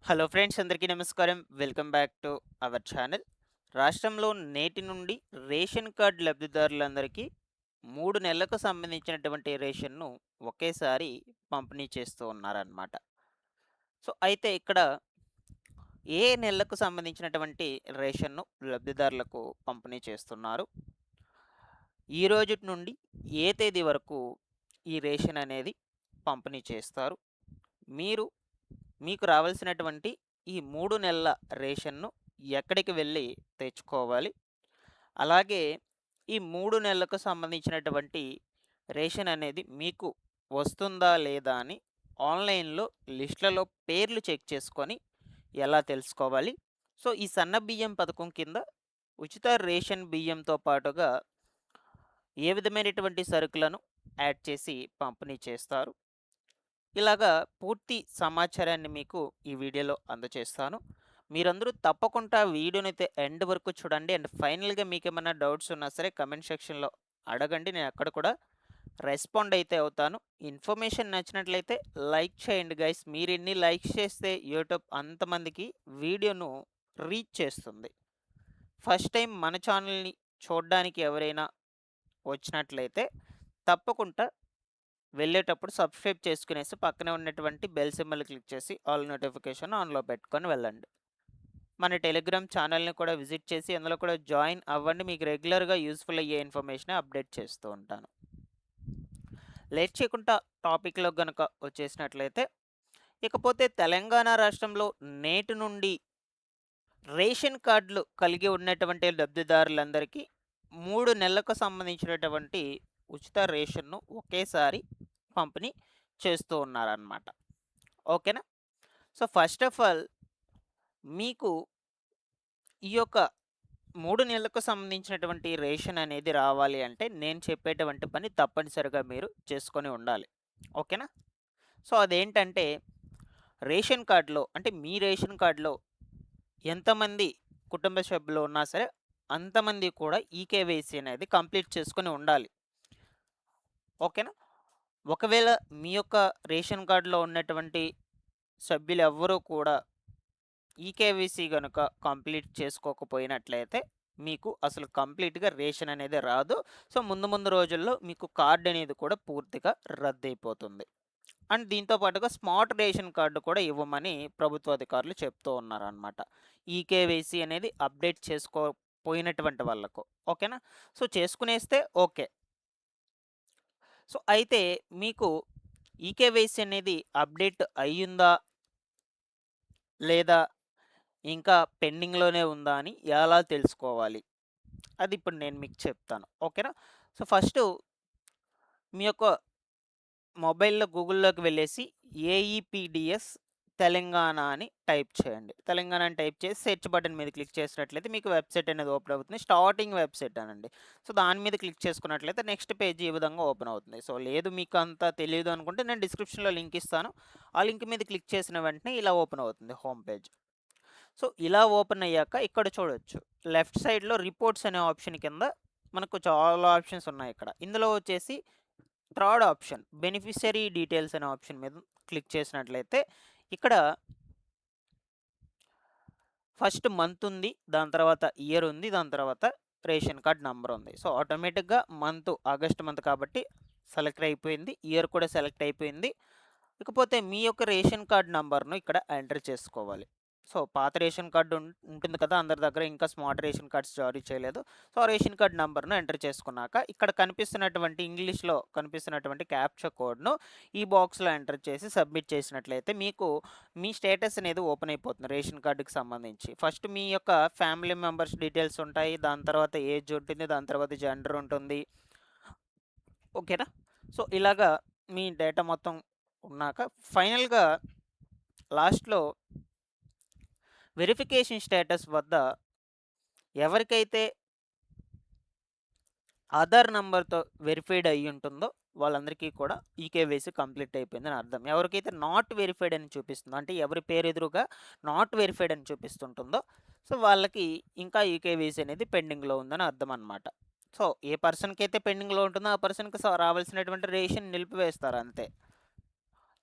Hello friends, అందరికీ నమస్కారం. Welcome back to our channel. రాష్ట్రంలో నేటి నుండి రేషన్ కార్డ్ లబ్ధిదారులందరికీ 3 నెలలకు సంబంధించినటువంటి రేషన్‌ను ఒకేసారి పంపిణీ చేస్తూ ఉన్నారనమాట. సో, అయితే ఇక్కడ ఏ నెలకు సంబంధించినటువంటి రేషన్‌ను లబ్ధిదారులకు పంపిణీ చేస్తున్నారు? ఈ రోజుటి నుండి ఏ తేదీ వరకు ఈ రేషన్ అనేది పంపిణీ చేస్తారు? మీరు మీకు రావాల్సినటువంటి ఈ 3 నెలల రేషన్‌ను ఎక్కడికి వెళ్లి తెచ్చుకోవాలి? అలాగే ఈ 3 నెలలకు సంబంధించినటువంటి రేషన్ అనేది మీకు వస్తుందా? లేదా? అని ఆన్‌లైన్‌లో లిస్ట్‌లలో పేర్లు చెక్ చేసుకొని ఎలా తెలుసుకోవాలి? సో, ఈ సన్న బియ్యం పథకం కింద ఉచిత రేషన్ బియ్యంతో పాటుగా ఏ విధమైనటువంటి సరుకులను యాడ్ చేసి పంపిణీ చేస్తారు? ఇలాగా పూర్తి సమాచారాన్ని మీకు ఈ వీడియోలో అందజేస్తాను. మీరందరూ తప్పకుండా వీడియోనైతే ఎండ్ వరకు చూడండి. అండ్ ఫైనల్‌గా మీకేమన్నా డౌట్స్ ఉన్నా సరే కమెంట్ సెక్షన్‌లో అడగండి. నేను అక్కడ కూడా రెస్పాండ్ అయితే అవుతాను. ఇన్ఫర్మేషన్ నచ్చినట్లయితే లైక్ చేయండి గైస్. మీరెన్ని లైక్స్ చేస్తే యూట్యూబ్ అంతమందికి వీడియోను రీచ్ చేస్తుంది. ఫస్ట్ టైం మన ఛానల్‌ని చూడడానికి ఎవరైనా వచ్చినట్లయితే తప్పకుండా వెళ్ళేటప్పుడు సబ్స్క్రైబ్ చేసుకునేసి పక్కనే ఉన్నటువంటి బెల్ సింబల్ క్లిక్ చేసి ఆల్ నోటిఫికేషన్ ఆన్‌లో పెట్టుకొని వెళ్ళండి. మన టెలిగ్రామ్ ఛానల్‌ని కూడా విజిట్ చేసి అందులో కూడా జాయిన్ అవ్వండి. మీకు రెగ్యులర్‌గా యూజ్‌ఫుల్ అయ్యే ఇన్ఫర్మేషన్ అప్డేట్ చేస్తూ ఉంటాను. లేట్ చేయకుండా టాపిక్‌లోకి గనుక వచ్చేసినట్లయితే, ఇకపోతే తెలంగాణ రాష్ట్రంలో నేటి నుండి రేషన్ కార్డులు కలిగి ఉన్నటువంటి లబ్ధిదారులందరికీ 3 నెలలకు సంబంధించినటువంటి ఉచిత రేషన్‌ను ఒకేసారి పంపిణీ చేస్తూ ఉన్నారనమాట. ఓకేనా? సో, ఫస్ట్ ఆఫ్ ఆల్ మీకు ఈ యొక్క 3 నెలలకు సంబంధించినటువంటి రేషన్ అనేది రావాలి అంటే నేను చెప్పేటువంటి పని తప్పనిసరిగా మీరు చేసుకొని ఉండాలి. ఓకేనా? సో, అదేంటంటే రేషన్ కార్డ్‌లో అంటే మీ రేషన్ కార్డ్‌లో ఎంతమంది కుటుంబ సభ్యులు ఉన్నా సరే అంతమంది కూడా ఈకేవైసీ అనేది కంప్లీట్ చేసుకొని ఉండాలి. ఓకేనా? ఒకవేళ మీ యొక్క రేషన్ కార్డ్‌లో ఉన్నటువంటి సభ్యులెవ్వరూ కూడా ఈకేవైసీ గనుక కంప్లీట్ చేసుకోకపోయినట్లయితే మీకు అసలు కంప్లీట్‌గా రేషన్ అనేది రాదు. సో, ముందు ముందు రోజుల్లో మీకు కార్డ్ అనేది కూడా పూర్తిగా రద్దయిపోతుంది. అండ్ దీంతో పాటుగా స్మార్ట్ రేషన్ కార్డ్ కూడా ఇవ్వమని ప్రభుత్వ అధికారులు చెప్తూ ఉన్నారనమాట. ఈకేవైసీ అనేది అప్డేట్ చేసుకోపోయినటువంటి వాళ్ళకు. ఓకేనా? So, చేసుకునేస్తే okay. సో, అయితే మీకు ఈకేవైసీ అనేది అప్డేట్ అయ్యిందా? లేదా ఇంకా పెండింగ్‌లోనే ఉందా అని ఎలా తెలుసుకోవాలి? అది ఇప్పుడు నేను మీకు చెప్తాను. ఓకేనా? సో, ఫస్టు మీ యొక్క మొబైల్‌లో గూగుల్‌లోకి వెళ్ళేసి ఏఈపీడీఎస్ తెలంగాణ అని టైప్ చేయండి. తెలంగాణ అని టైప్ చేసి సెర్చ్ బటన్ మీద క్లిక్ చేసినట్లయితే మీకు వెబ్‌సైట్ అనేది ఓపెన్ అవుతుంది. స్టార్టింగ్ వెబ్‌సైట్ అనండి. సో, దాని మీద క్లిక్ చేసుకున్నట్లయితే నెక్స్ట్ పేజ్ ఈ విధంగా ఓపెన్ అవుతుంది. సో, లేదు మీకు అంత తెలీదు అనుకుంటే నేను డిస్క్రిప్షన్‌లో లింక్ ఇస్తాను. ఆ లింక్ మీద క్లిక్ చేసిన వెంటనే ఇలా ఓపెన్ అవుతుంది హోమ్ పేజ్. సో, ఇలా ఓపెన్ అయ్యాక ఇక్కడ చూడొచ్చు. లెఫ్ట్ సైడ్‌లో రిపోర్ట్స్ అనే ఆప్షన్ కింద మనకు చాలా ఆప్షన్స్ ఉన్నాయి ఇక్కడ. ఇందులో వచ్చేసి థర్డ్ ఆప్షన్ బెనిఫిషియరీ డీటెయిల్స్ అనే ఆప్షన్ మీద క్లిక్ చేసినట్లయితే ఇక్కడ ఫస్ట్ మంత్ ఉంది. దాని తర్వాత ఇయర్ ఉంది. దాని తర్వాత రేషన్ కార్డ్ నంబర్ ఉంది. సో, ఆటోమేటిక్‌గా మంత్ ఆగస్ట్ మంత్ కాబట్టి సెలెక్ట్ అయిపోయింది. ఇయర్ కూడా సెలెక్ట్ అయిపోయింది. ఇకపోతే మీ యొక్క రేషన్ కార్డ్ నంబర్‌ను ఇక్కడ ఎంటర్ చేసుకోవాలి. సో, పాత రేషన్ కార్డ్ ఉంటుంది కదా! అందరి దగ్గర ఇంకా స్మార్ట్ రేషన్ కార్డ్స్ జారీ చేయలేదు. సో, ఆ రేషన్ కార్డ్ నంబర్‌ను ఎంటర్ చేసుకున్నాక ఇక్కడ కనిపిస్తున్నటువంటి ఇంగ్లీష్‌లో కనిపిస్తున్నటువంటి క్యాప్చా కోడ్‌ను ఈ బాక్స్‌లో ఎంటర్ చేసి సబ్మిట్ చేసినట్లయితే మీకు మీ స్టేటస్ అనేది ఓపెన్ అయిపోతుంది రేషన్ కార్డ్‌కి సంబంధించి. ఫస్ట్ మీ యొక్క ఫ్యామిలీ మెంబర్స్ డీటెయిల్స్ ఉంటాయి. దాని తర్వాత ఏజ్ ఉంటుంది. దాని తర్వాత జెండర్ ఉంటుంది. ఓకేనా? సో, ఇలాగా మీ డేటా మొత్తం ఉన్నాక ఫైనల్‌గా లాస్ట్‌లో వెరిఫికేషన్ స్టేటస్ వద్ద ఎవరికైతే ఆధార్ నంబర్‌తో వెరిఫైడ్ అయ్యుంటుందో వాళ్ళందరికీ కూడా ఈకేవైసీ కంప్లీట్ అయిపోయిందని అర్థం. ఎవరికైతే నాట్ వెరిఫైడ్ అని చూపిస్తుందో అంటే ఎవరి పేరు ఎదురుగా నాట్ వెరిఫైడ్ అని చూపిస్తుంటుందో సో, వాళ్ళకి ఇంకా ఈకేవైసీ అనేది పెండింగ్‌లో ఉందని అర్థం అనమాట. సో, ఏ పర్సన్‌కైతే పెండింగ్‌లో ఉంటుందో ఆ పర్సన్‌కి రావాల్సినటువంటి రేషన్ నిలిపివేస్తారు అంతే.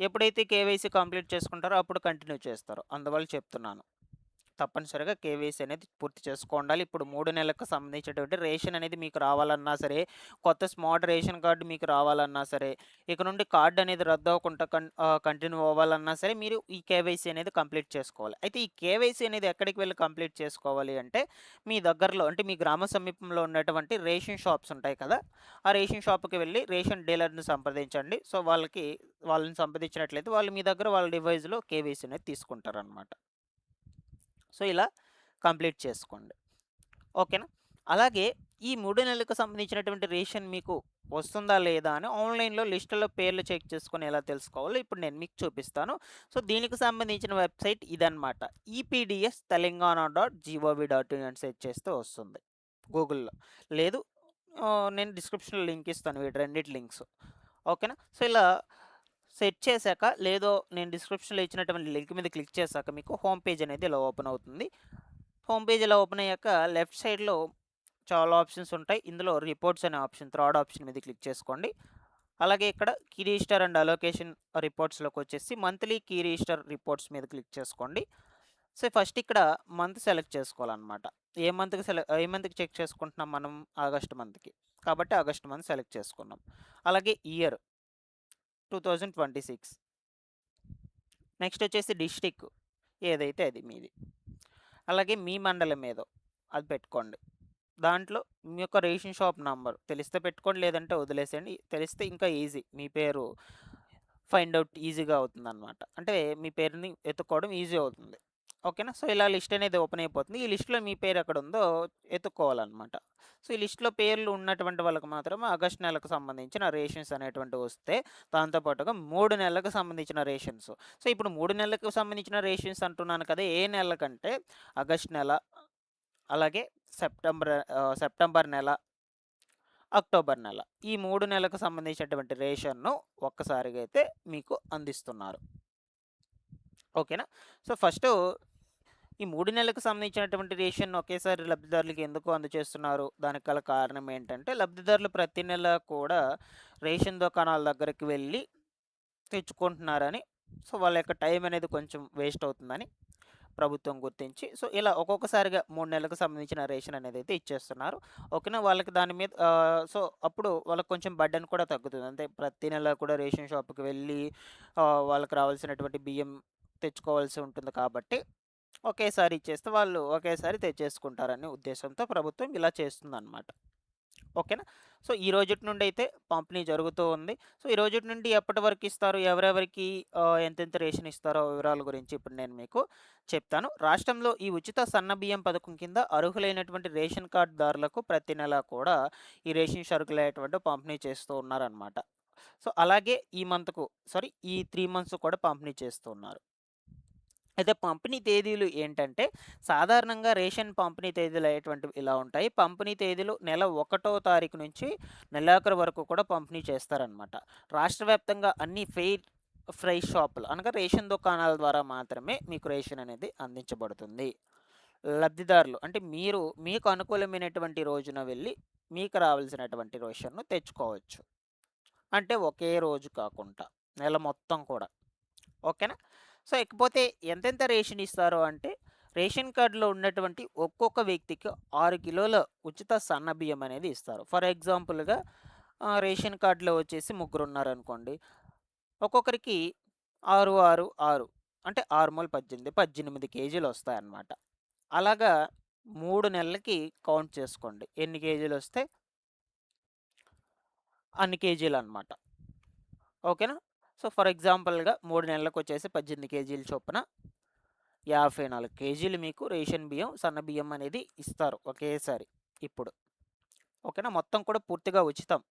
ఎప్పుడైతే కేవైసీ కంప్లీట్ చేసుకుంటారో అప్పుడు కంటిన్యూ చేస్తారు. అందువల్ల చెప్తున్నాను. తప్పనిసరిగా కేవైసీ అనేది పూర్తి చేసుకోండాలి. ఇప్పుడు 3 నెలలకు సంబంధించినటువంటి రేషన్ అనేది మీకు రావాలన్నా సరే, కొత్త స్మార్ట్ రేషన్ కార్డ్ మీకు రావాలన్నా సరే, ఇక నుండి కార్డ్ అనేది రద్దవ్వకుండా కంటిన్యూ అవ్వాలన్నా సరే, మీరు ఈ కేవైసీ అనేది కంప్లీట్ చేసుకోవాలి. అయితే ఈ కేవైసీ అనేది ఎక్కడికి వెళ్లి కంప్లీట్ చేసుకోవాలి అంటే, మీ దగ్గరలో అంటే మీ గ్రామ సమీపంలో ఉన్నటువంటి రేషన్ షాప్స్ ఉంటాయి కదా! ఆ రేషన్ షాప్‌కి వెళ్లి రేషన్ డీలర్‌ని సంప్రదించండి. సో, వాళ్ళని సంప్రదించినట్లయితే వాళ్ళు మీ దగ్గర వాళ్ళ డివైస్‌లో కేవైసీ అనేది తీసుకుంటారనమాట. సో, ఇలా కంప్లీట్ చేసుకోండి. ఓకేనా? అలాగే ఈ 3 నెలలకు సంబంధించినటువంటి రేషన్ మీకు వస్తుందా లేదా అని ఆన్‌లైన్‌లో లిస్ట్‌లో పేర్లు చెక్ చేసుకొని ఎలా తెలుసుకోవాలో ఇప్పుడు నేను మీకు చూపిస్తాను. సో, దీనికి సంబంధించిన వెబ్‌సైట్ ఇదనమాట. ఈపీడీఎస్ తెలంగాణ .gov.in అని సెర్చ్ చేస్తే వస్తుంది గూగుల్‌లో. లేదు నేను డిస్క్రిప్షన్‌లో లింక్ ఇస్తాను వీటి రెండిటి లింక్స్. ఓకేనా? సో, ఇలా సెట్ చేశాక నేను డిస్క్రిప్షన్‌లో ఇచ్చినటువంటి లింక్ మీద క్లిక్ చేశాక మీకు హోమ్ పేజ్ అనేది ఇలా ఓపెన్ అవుతుంది. హోమ్ పేజ్ ఇలా ఓపెన్ అయ్యాక లెఫ్ట్ సైడ్‌లో చాలా ఆప్షన్స్ ఉంటాయి. ఇందులో రిపోర్ట్స్ అనే ఆప్షన్ థర్డ్ ఆప్షన్ మీద క్లిక్ చేసుకోండి. అలాగే ఇక్కడ కీ రిజిస్టర్ అండ్ అలొకేషన్ రిపోర్ట్స్‌లోకొచ్చేసి మంత్లీ కీ రిజిస్టర్ రిపోర్ట్స్ మీద క్లిక్ చేసుకోండి. సో, ఫస్ట్ ఇక్కడ మంత్ సెలెక్ట్ చేసుకోవాలనమాట. ఏ మంత్‌కి చెక్ చేసుకుంటున్నాం మనం? ఆగస్ట్ మంత్‌కి. కాబట్టి ఆగస్ట్ మంత్ సెలెక్ట్ చేసుకున్నాం. అలాగే ఇయర్ 2026. నెక్స్ట్ వచ్చేసి డిస్ట్రిక్ట్ ఏదైతే అది మీది. అలాగే మీ మండలం ఏదో అది పెట్టుకోండి. దాంట్లో మీ యొక్క రేషన్ షాప్ నంబర్ తెలిస్తే పెట్టుకోండి, లేదంటే వదిలేసేయండి. తెలిస్తే ఇంకా ఈజీ. మీ పేరు ఫైండ్ ఔట్ ఈజీగా అవుతుందనమాట. అంటే మీ పేరుని ఎతుక్కోవడం ఈజీ అవుతుంది. ఓకేనా? సో, ఇలా లిస్ట్ అనేది ఓపెన్ అయిపోతుంది. ఈ లిస్ట్‌లో మీ పేరు ఎక్కడుందో ఎతుక్కోవాలనమాట. సో, ఈ లిస్ట్‌లో పేర్లు ఉన్నటువంటి వాళ్ళకి మాత్రమే ఆగస్ట్ నెలకు సంబంధించిన రేషన్స్ అనేటువంటివి వస్తే, దాంతో పాటుగా 3 నెలలకు సంబంధించిన రేషన్స్. సో, ఇప్పుడు 3 నెలలకు సంబంధించిన రేషన్స్ అంటున్నాను కదా! ఏ నెలకంటే ఆగస్ట్ నెల, అలాగే సెప్టెంబర్ నెల, అక్టోబర్ నెల. ఈ 3 నెలలకు సంబంధించినటువంటి రేషన్‌ను ఒక్కసారిగా అయితే మీకు అందిస్తున్నారు. ఓకేనా? సో, ఫస్టు ఈ 3 నెలలకు సంబంధించినటువంటి రేషన్ ఒకేసారి లబ్ధిదారులకి ఎందుకు అందజేస్తున్నారు? దానికి గల కారణం ఏంటంటే, లబ్ధిదారులు ప్రతి నెల కూడా రేషన్ దుకాణాల దగ్గరికి వెళ్ళి తెచ్చుకుంటున్నారని. సో, వాళ్ళ యొక్క టైం అనేది కొంచెం వేస్ట్ అవుతుందని ప్రభుత్వం గుర్తించి, సో, ఇలా ఒక్కొక్కసారిగా 3 నెలలకు సంబంధించిన రేషన్ అనేదైతే ఇచ్చేస్తున్నారు. ఓకేనా? వాళ్ళకి దాని మీద సో, అప్పుడు వాళ్ళకి కొంచెం బర్డెన్ కూడా తగ్గుతుంది. అంటే ప్రతి నెల కూడా రేషన్ షాప్‌కి వెళ్ళి వాళ్ళకి రావాల్సినటువంటి బియ్యం తెచ్చుకోవాల్సి ఉంటుంది కాబట్టి, ఒకేసారి ఇచ్చేస్తే వాళ్ళు ఒకేసారి తెచ్చేసుకుంటారనే ఉద్దేశంతో ప్రభుత్వం ఇలా చేస్తుందనమాట. ఓకేనా? సో, ఈ రోజుటి నుండి అయితే పంపిణీ జరుగుతూ ఉంది. సో, ఈ రోజుటి నుండి ఎప్పటి వరకు ఇస్తారు? ఎవరెవరికి ఎంతెంత రేషన్ ఇస్తారో వివరాల గురించి ఇప్పుడు నేను మీకు చెప్తాను. రాష్ట్రంలో ఈ ఉచిత సన్నబియ్యం పథకం కింద అర్హులైనటువంటి రేషన్ కార్డ్‌దారులకు ప్రతి నెల కూడా ఈ రేషన్ సరుకులనేటువంటివి పంపిణీ చేస్తూ ఉన్నారనమాట. సో, అలాగే ఈ 3 మంత్స్ కూడా పంపిణీ చేస్తూ ఉన్నారు. అయితే పంపిణీ తేదీలు ఏంటంటే, సాధారణంగా రేషన్ పంపిణీ తేదీలు అయ్యేటువంటివి ఇలా ఉంటాయి. పంపిణీ తేదీలు నెల 1వ తారీఖు నుంచి నెలాఖరు వరకు కూడా పంపిణీ చేస్తారనమాట. రాష్ట్ర వ్యాప్తంగా అన్ని ఫ్రై షాపులు అనగా రేషన్ దుకాణాల ద్వారా మాత్రమే మీకు రేషన్ అనేది అందించబడుతుంది. లబ్ధిదారులు అంటే మీకు అనుకూలమైనటువంటి రోజున వెళ్ళి మీకు రావాల్సినటువంటి రేషన్‌ను తెచ్చుకోవచ్చు. అంటే ఒకే రోజు కాకుండా నెల మొత్తం కూడా. ఓకేనా? సో, ఇకపోతే ఎంతెంత రేషన్ ఇస్తారు అంటే, రేషన్ కార్డ్‌లో ఉన్నటువంటి ఒక్కొక్క వ్యక్తికి 6 కిలోల ఉచిత సన్నబియ్యం అనేది ఇస్తారు. ఫర్ ఎగ్జాంపుల్‌గా రేషన్ కార్డ్‌లో వచ్చేసి ముగ్గురున్నారనుకోండి. ఒక్కొక్కరికి 6, 6, 6 అంటే 6 మూల 18, 18 కేజీలొస్తాయన్నమాట. అలాగా 3 నెలలకి కౌంట్ చేసుకోండి. ఎన్ని కేజీలొస్తే అన్ని కేజీలనమాట. ఓకేనా? సో, ఫర్ ఎగ్జాంపుల్‌గా 3 నెలలకొచ్చేసి 18 కేజీల చొప్పున 54 కేజీలు మీకు రేషన్ బియ్యం, సన్న బియ్యం అనేది ఇస్తారు ఒకేసారి ఇప్పుడు. ఓకేనా? మొత్తం కూడా పూర్తిగా ఉచితం.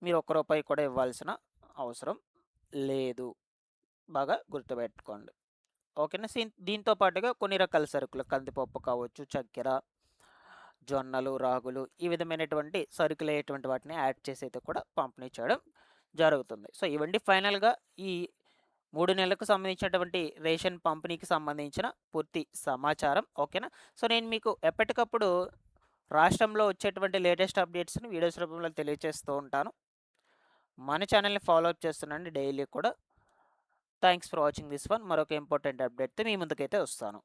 మీరు ఒక్క రూపాయి కూడా ఇవ్వాల్సిన అవసరం లేదు. బాగా గుర్తుపెట్టుకోండి. ఓకేనా? దీంతో పాటుగా కొన్ని రకాల సరుకులు కందిపప్పు కావచ్చు, చక్కెర, జొన్నలు, రాగులు ఈ విధమైనటువంటి సరుకులయ్యేటువంటి వాటిని యాడ్ చేసి అయితే కూడా పంపిణీ చేయడం జరుగుతుంది. సో, ఇవండి ఫైనల్‌గా ఈ 3 నెలలకు సంబంధించినటువంటి రేషన్ పంపిణీకి సంబంధించిన పూర్తి సమాచారం. ఓకేనా? సో, నేను మీకు ఎప్పటికప్పుడు రాష్ట్రంలో వచ్చేటువంటి లేటెస్ట్ అప్డేట్స్‌ని వీడియోస్ రూపంలో తెలియజేస్తూ ఉంటాను. మన ఛానల్‌ని ఫాలో అప్ చేస్తుండండి డైలీ కూడా. Thanks for watching this one. మరొక ఇంపార్టెంట్ అప్డేట్‌తో మీ ముందుకైతే వస్తాను.